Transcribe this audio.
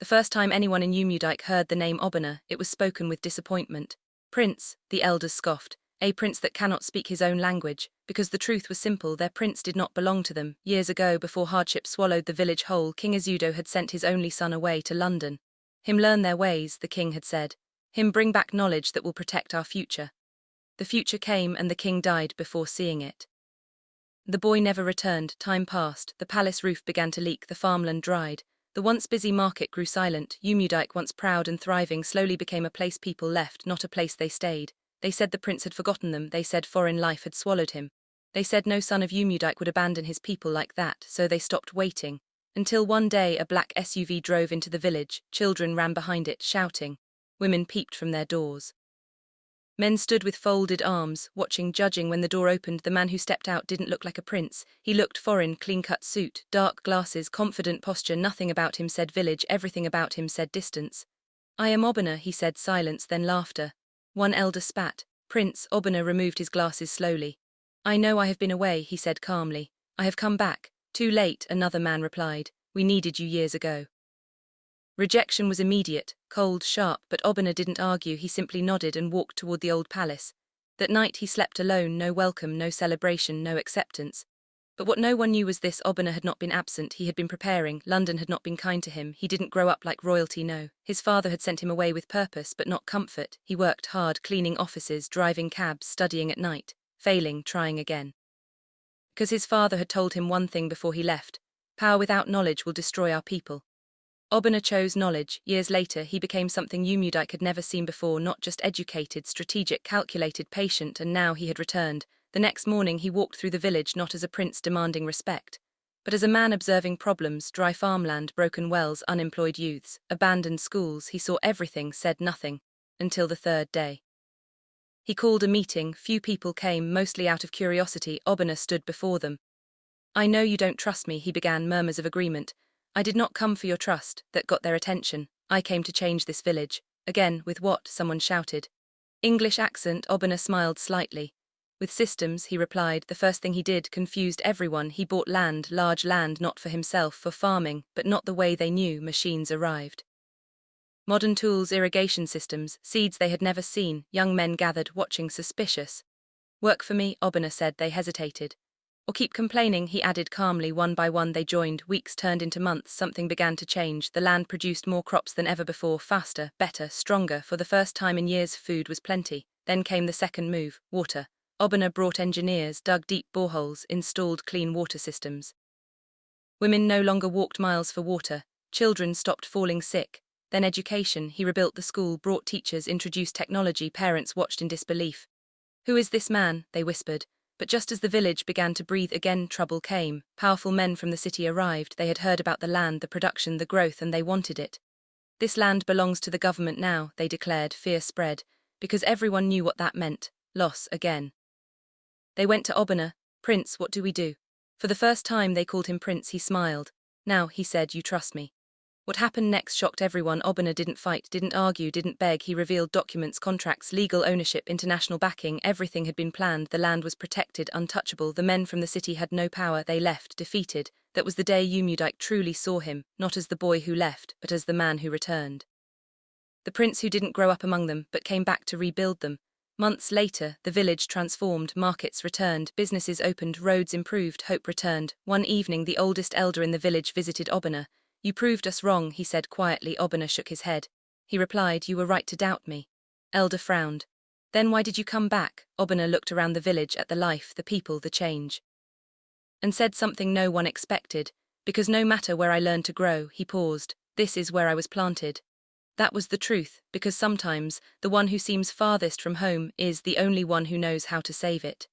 The first time anyone in Umudike heard the name Obana, it was spoken with disappointment. Prince, the elders scoffed, a prince that cannot speak his own language, because the truth was simple, their prince did not belong to them. Years ago, before hardship swallowed the village whole, King Azudo had sent his only son away to London. Him learn their ways, the king had said. Him bring back knowledge that will protect our future. The future came and the king died before seeing it. The boy never returned. Time passed, the palace roof began to leak, the farmland dried. The once busy market grew silent. Umudike, once proud and thriving, slowly became a place people left, not a place they stayed. They said the prince had forgotten them, they said foreign life had swallowed him. They said no son of Umudike would abandon his people like that, so they stopped waiting. Until one day a black SUV drove into the village, children ran behind it, shouting. Women peeped from their doors. Men stood with folded arms, watching, judging. When the door opened, the man who stepped out didn't look like a prince. He looked foreign, clean-cut suit, dark glasses, confident posture. Nothing about him said village, everything about him said distance. I am Obana, he said. Silence, then laughter. One elder spat. Prince. Obana removed his glasses slowly. I know I have been away, he said calmly. I have come back. Too late, another man replied. We needed you years ago. Rejection was immediate, cold, sharp, but Obana didn't argue. He simply nodded and walked toward the old palace. That night he slept alone, no welcome, no celebration, no acceptance. But what no one knew was this: Obana had not been absent, he had been preparing. London had not been kind to him, he didn't grow up like royalty, no. His father had sent him away with purpose, but not comfort. He worked hard, cleaning offices, driving cabs, studying at night, failing, trying again. Because his father had told him one thing before he left: power without knowledge will destroy our people. Obana chose knowledge. Years later, he became something Umudike had never seen before, not just educated, strategic, calculated, patient, and now he had returned. The next morning he walked through the village not as a prince demanding respect, but as a man observing problems: dry farmland, broken wells, unemployed youths, abandoned schools. He saw everything, said nothing, until the third day. He called a meeting. Few people came, mostly out of curiosity. Obana stood before them. I know you don't trust me, he began, murmurs of agreement. I did not come for your trust, that got their attention. I came to change this village. Again, with what? Someone shouted. English accent. Obana smiled slightly. With systems, he replied. The first thing he did confused everyone. He bought land, large land, not for himself, for farming, but not the way they knew. Machines arrived. Modern tools, irrigation systems, seeds they had never seen. Young men gathered, watching, suspicious. Work for me, Obana said. They hesitated. Or keep complaining, he added calmly. One by one they joined. Weeks turned into months. Something began to change. The land produced more crops than ever before, faster, better, stronger. For the first time in years, food was plenty. Then came the second move: water. Obana brought engineers, dug deep boreholes, installed clean water systems. Women no longer walked miles for water. Children stopped falling sick. Then education. He rebuilt the school, brought teachers, introduced technology. Parents watched in disbelief. Who is this man? They whispered. But just as the village began to breathe again, trouble came. Powerful men from the city arrived. They had heard about the land, the production, the growth, and they wanted it. This land belongs to the government now, they declared. Fear spread, because everyone knew what that meant: loss again. They went to Obana. Prince, what do we do? For the first time they called him Prince. He smiled. Now, he said, you trust me. What happened next shocked everyone. Obana didn't fight, didn't argue, didn't beg. He revealed documents, contracts, legal ownership, international backing. Everything had been planned. The land was protected, untouchable. The men from the city had no power. They left, defeated. That was the day Umudike truly saw him, not as the boy who left, but as the man who returned. The prince who didn't grow up among them, but came back to rebuild them. Months later, the village transformed, markets returned, businesses opened, roads improved, hope returned. One evening the oldest elder in the village visited Obana. You proved us wrong, he said quietly. Obana shook his head. He replied, you were right to doubt me. Elder frowned. Then why did you come back? Obana looked around the village at the life, the people, the change. And said something no one expected. Because no matter where I learned to grow, he paused, this is where I was planted. That was the truth, because sometimes the one who seems farthest from home is the only one who knows how to save it.